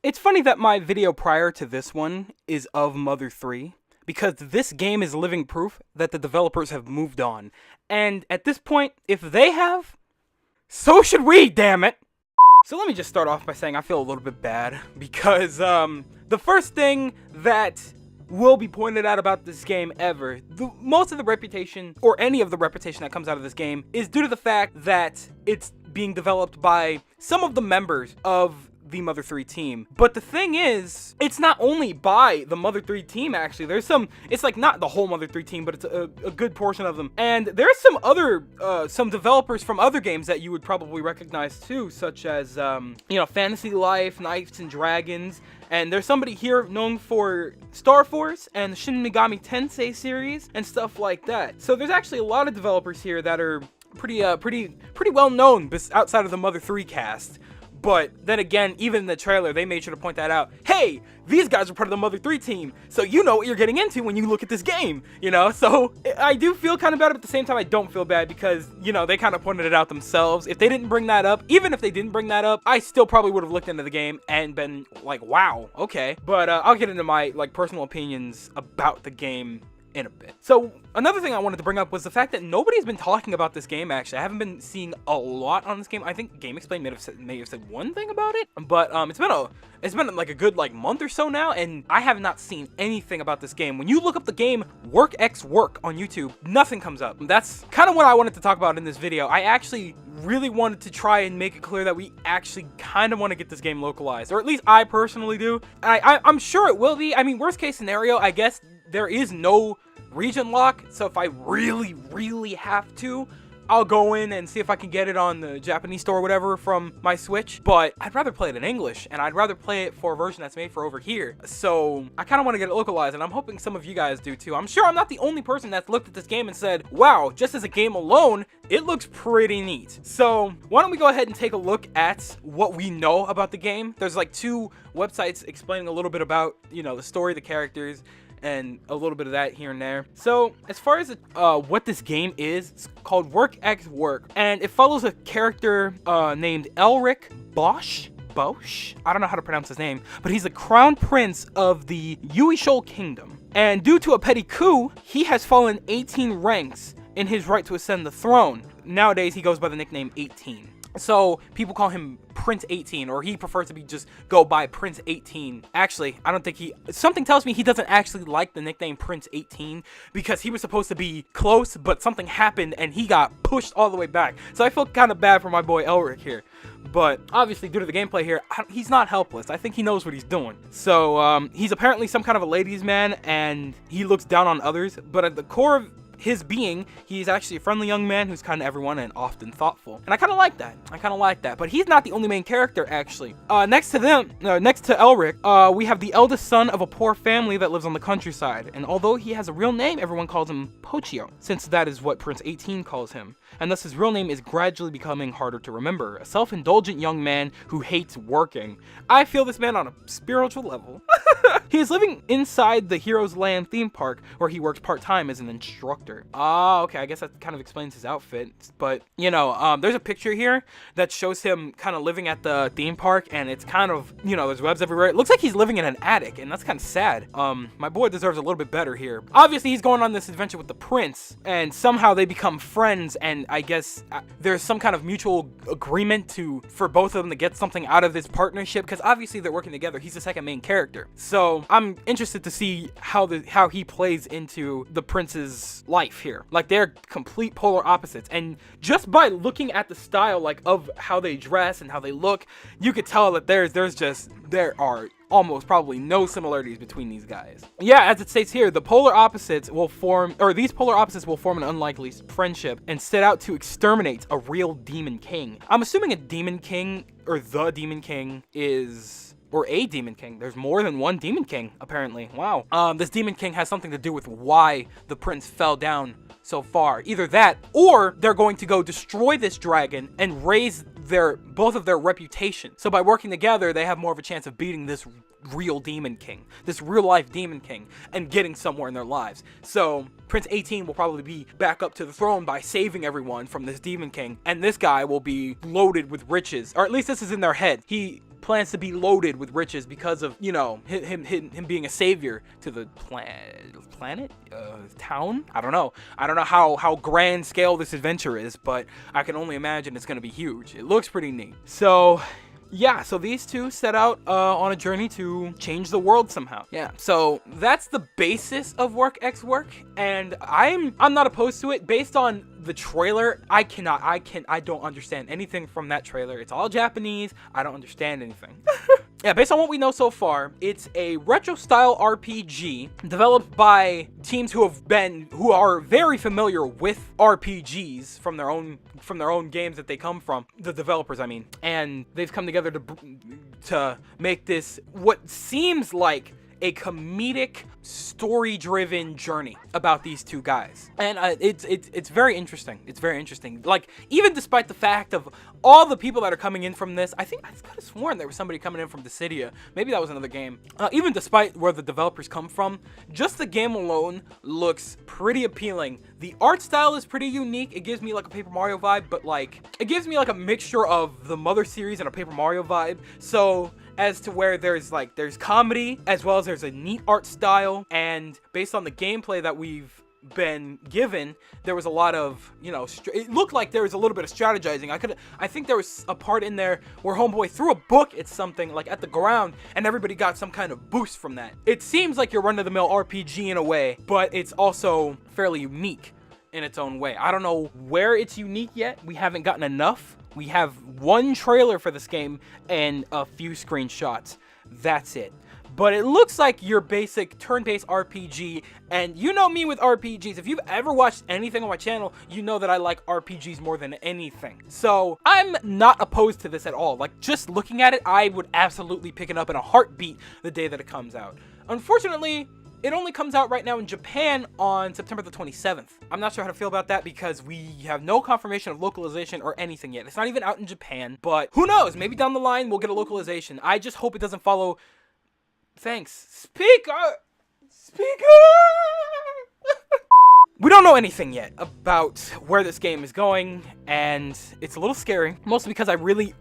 It's funny that my video prior to this one is of Mother 3, because this game is living proof that the developers have moved on. And at this point, if they have, so should we, damn it! So let me just start off by saying I feel a little bit bad, because the first thing that will be pointed out about this game ever, most of the reputation, or any of the reputation that comes out of this game, is due to the fact that it's being developed by some of the members of the Mother 3 team. But the thing is, it's not only by the Mother 3 team, actually. There's some, it's like not the whole Mother 3 team, but it's a good portion of them. And there's some other, some developers from other games that you would probably recognize too, such as, Fantasy Life, Knights and Dragons. And there's somebody here known for Star Force and the Shin Megami Tensei series and stuff like that. So there's actually a lot of developers here that are pretty well known outside of the Mother 3 cast. But then again, even in the trailer, they made sure to point that out. Hey, these guys are part of the Mother 3 team, so you know what you're getting into when you look at this game, you know? So I do feel kind of bad, but at the same time, I don't feel bad because, they kind of pointed it out themselves. If they didn't bring that up, even if they didn't bring that up, I still probably would have looked into the game and been like, wow, okay. But I'll get into my personal opinions about the game in a bit. So another thing I wanted to bring up was the fact that nobody's been talking about this game. Actually, I haven't been seeing a lot on this game. I think Game Explain may have said one thing about it, but it's been like a good month or so now, and I have not seen anything about this game. When you look up the game Work X Work on YouTube, nothing comes up. That's kind of what I wanted to talk about in this video. I actually really wanted to try and make it clear that we actually kind of want to get this game localized, or at least I personally do. I'm sure it will be. I mean, worst case scenario, I guess there is no region lock, so if I really have to, I'll go in and see if I can get it on the Japanese store or whatever from my Switch. But I'd rather play it in English, and I'd rather play it for a version that's made for over here. So I kind of want to get it localized, and I'm hoping some of you guys do too. I'm sure I'm not the only person that's looked at this game and said, wow, just as a game alone, it looks pretty neat. So why don't we go ahead and take a look at what we know about the game. There's like 2 websites explaining a little bit about, the story, the characters, and a little bit of that here and there. So as far as what this game is, it's called Work X Work, and it follows a character named Elric Bosch. I don't know how to pronounce his name, but he's the crown prince of the Yuishol Kingdom. And due to a petty coup, he has fallen 18 ranks in his right to ascend the throne. Nowadays, he goes by the nickname 18. So people call him Prince 18, or he prefers to just go by Prince 18. Actually, I don't think something tells me he doesn't actually like the nickname Prince 18, because he was supposed to be close, but something happened and he got pushed all the way back. So I feel kind of bad for my boy Elric here. But obviously, due to the gameplay here, he's not helpless. I think he knows what he's doing. So he's apparently some kind of a ladies' man, and he looks down on others, but at the core of his being, he's actually a friendly young man who's kind to everyone and often thoughtful. And I kind of like that. But he's not the only main character, actually. Next to Elric, we have the eldest son of a poor family that lives on the countryside. And although he has a real name, everyone calls him Pochio, since that is what Prince 18 calls him. And thus his real name is gradually becoming harder to remember. A self-indulgent young man who hates working. I feel this man on a spiritual level. He is living inside the Heroes Land theme park, where he works part-time as an instructor. Okay, I guess that kind of explains his outfit. But, there's a picture here that shows him kind of living at the theme park, and it's kind of, there's webs everywhere. It looks like he's living in an attic, and that's kind of sad. My boy deserves a little bit better here. Obviously, he's going on this adventure with the prince, and somehow they become friends, and I guess there's some kind of mutual agreement for both of them to get something out of this partnership, because obviously they're working together. He's the second main character. So I'm interested to see how he plays into the prince's life here. Like, they're complete polar opposites, and just by looking at the style of how they dress and how they look, you could tell that there are almost probably no similarities between these guys. Yeah, as it states here, these polar opposites will form an unlikely friendship and set out to exterminate a real demon king. I'm assuming a demon king, or the demon king, or a demon king. There's more than one demon king, apparently. Wow. This demon king has something to do with why the prince fell down so far. Either that, or they're going to go destroy this dragon and raise both of their reputation. So by working together, they have more of a chance of beating this real demon king, this real life demon king, and getting somewhere in their lives. So Prince 18 will probably be back up to the throne by saving everyone from this demon king, and this guy will be loaded with riches, or at least this is in their head. plans to be loaded with riches because of, you know, him being a savior to the planet, town. I don't know how grand scale this adventure is, but I can only imagine it's gonna be huge. It looks pretty neat. So yeah, so these two set out on a journey to change the world somehow. Yeah, so that's the basis of Work X Work, and I'm not opposed to it. Based on the trailer, I don't understand anything from that trailer. It's all Japanese. I don't understand anything. Yeah, based on what we know so far, it's a retro-style RPG developed by teams who are very familiar with RPGs from their own games that they come from. The developers, I mean, and they've come together to make this what seems like a comedic, story-driven journey about these two guys, and it's very interesting. It's very interesting. Like, even despite the fact of all the people that are coming in from this, I could have sworn there was somebody coming in from Dissidia. Maybe that was another game. Even despite where the developers come from, just the game alone looks pretty appealing. The art style is pretty unique. It gives me like a Paper Mario vibe, but like it gives me like a mixture of the Mother series and a Paper Mario vibe. So as to where there's comedy as well as there's a neat art style, and based on the gameplay that we've been given, there was a lot of, you know, it looked like there was a little bit of strategizing. I think there was a part in there where homeboy threw a book at something like at the ground and everybody got some kind of boost from that. It seems like your run-of-the-mill RPG in a way, but it's also fairly unique in its own way. I don't know where it's unique yet. We haven't gotten enough. We have one trailer for this game and a few screenshots. That's it. But it looks like your basic turn-based RPG, and you know me with RPGs. If you've ever watched anything on my channel, you know that I like RPGs more than anything. So I'm not opposed to this at all. Like, just looking at it, I would absolutely pick it up in a heartbeat the day that it comes out. Unfortunately, it only comes out right now in Japan on September the 27th. I'm not sure how to feel about that because we have no confirmation of localization or anything yet. It's not even out in Japan, but who knows? Maybe down the line we'll get a localization. I just hope it doesn't follow... Thanks. Speaker! We don't know anything yet about where this game is going, and it's a little scary, mostly because I really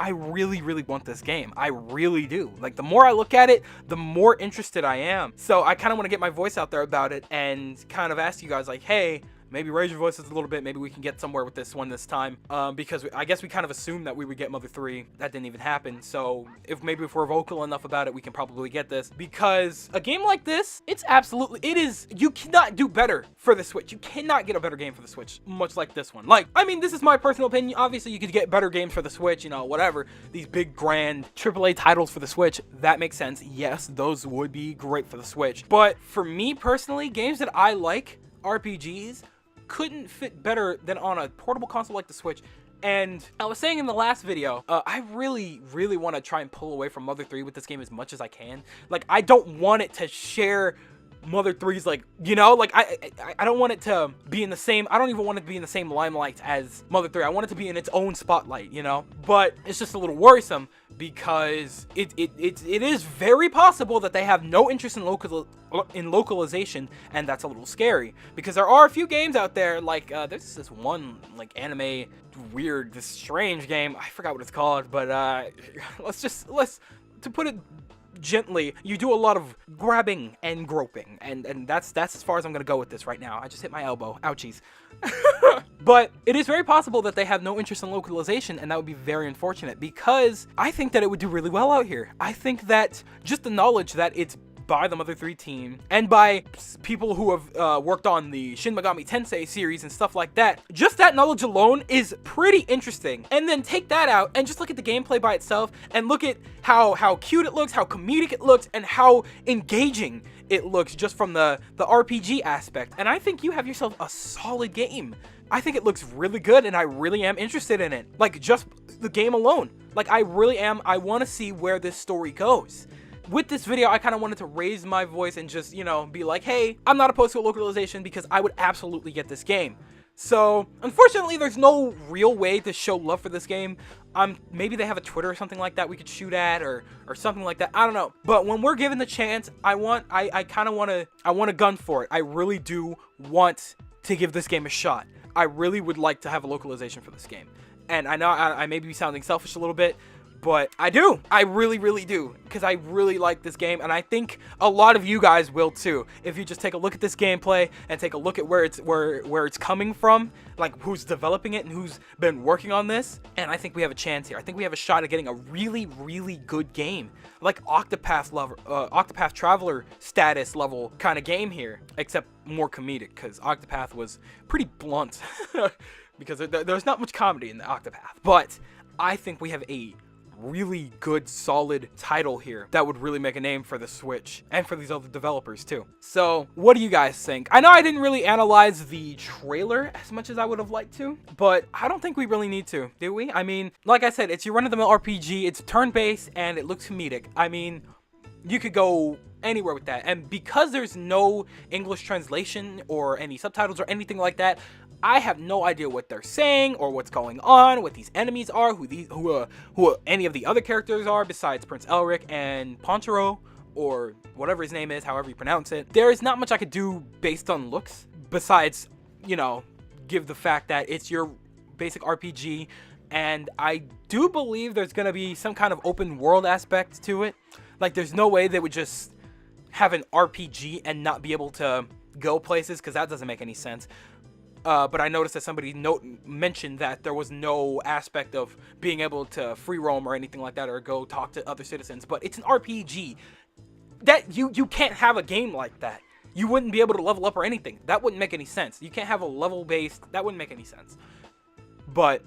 want this game. I really do. Like, the more I look at it, the more interested I am. So I kind of want to get my voice out there about it and kind of ask you guys, like, hey, maybe raise your voices a little bit. Maybe we can get somewhere with this one this time. Because I guess we kind of assumed that we would get Mother 3. That didn't even happen. So if we're vocal enough about it, we can probably get this. Because a game like this, it is, you cannot do better for the Switch. You cannot get a better game for the Switch, much like this one. Like, I mean, this is my personal opinion. Obviously, you could get better games for the Switch, you know, whatever. These big, grand AAA titles for the Switch, that makes sense. Yes, those would be great for the Switch. But for me personally, games that I like, RPGs, couldn't fit better than on a portable console like the Switch. And I was saying in the last video, I really want to try and pull away from Mother 3 with this game as much as I can. Like, I don't want it to share Mother 3's, like, you know, like, I don't want it to be in the same, I don't even want it to be in the same limelight as Mother 3. I want it to be in its own spotlight, you know? But it's just a little worrisome because it is very possible that they have no interest in localization, and that's a little scary because there are a few games out there, like there's this one like anime this strange game, I forgot what it's called, but to put it gently, you do a lot of grabbing and groping, and that's as far as I'm gonna go with this right now. I just hit my elbow, ouchies. But it is very possible that they have no interest in localization, and that would be very unfortunate because I think that it would do really well out here. I think that just the knowledge that it's by the Mother 3 team and by people who have worked on the Shin Megami Tensei series and stuff like that, just that knowledge alone is pretty interesting. And then take that out and just look at the gameplay by itself and look at how cute it looks, how comedic it looks, and how engaging it looks just from the RPG aspect. And I think you have yourself a solid game. I think it looks really good, and I really am interested in it. Like, just the game alone. Like, I really am. I want to see where this story goes. With this video, I kind of wanted to raise my voice and just, you know, be like, hey, I'm not opposed to a localization because I would absolutely get this game. So, unfortunately, there's no real way to show love for this game. Maybe they have a Twitter or something like that we could shoot at, or something like that. I don't know. But when we're given the chance, I want a gun for it. I really do want to give this game a shot. I really would like to have a localization for this game. And I know I may be sounding selfish a little bit, but I do. I really do, because I really like this game, and I think a lot of you guys will too. If you just take a look at this gameplay and take a look at where it's coming from, like who's developing it and who's been working on this, and I think we have a chance here. I think we have a shot at getting a really good game, like Octopath Traveler status level kind of game here, except more comedic, because Octopath was pretty blunt, because there's not much comedy in the Octopath. But I think we have a really good solid title here that would really make a name for the Switch and for these other developers too. So what do you guys think? I know I didn't really analyze the trailer as much as I would have liked to, but I don't think we really need to, do we? I mean, like I said, it's your run-of-the-mill RPG, it's turn-based, and it looks comedic. I mean, you could go anywhere with that, and because there's no English translation or any subtitles or anything like that, I have no idea what they're saying or what's going on, what these enemies are, who any of the other characters are besides Prince Elric and Ponchero, or whatever his name is, however you pronounce it. There is not much I could do based on looks besides, you know, give the fact that it's your basic RPG, and I do believe there's gonna be some kind of open world aspect to it. Like, there's no way they would just have an RPG and not be able to go places, because that doesn't make any sense. But I noticed that somebody mentioned that there was no aspect of being able to free roam or anything like that, or go talk to other citizens. But it's an RPG. That you can't have a game like that. You wouldn't be able to level up or anything. That wouldn't make any sense. You can't have a level based. That wouldn't make any sense. But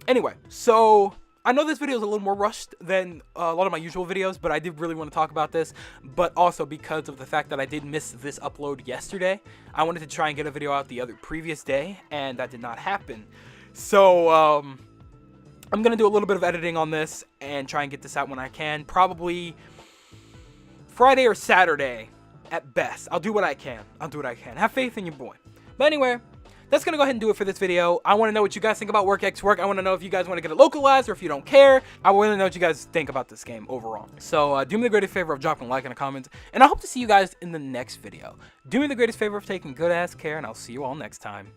anyway, so I know this video is a little more rushed than a lot of my usual videos, but I did really want to talk about this. But also because of the fact that I did miss this upload yesterday, I wanted to try and get a video out the previous day, and that did not happen. So I'm gonna do a little bit of editing on this and try and get this out when I can. Probably Friday or Saturday at best. I'll do what I can. Have faith in your boy. But anyway, that's going to go ahead and do it for this video. I want to know what you guys think about Work X Work. I want to know if you guys want to get it localized or if you don't care. I want to know what you guys think about this game overall. So do me the greatest favor of dropping a like in the comments, and I hope to see you guys in the next video. Do me the greatest favor of taking good ass care, and I'll see you all next time.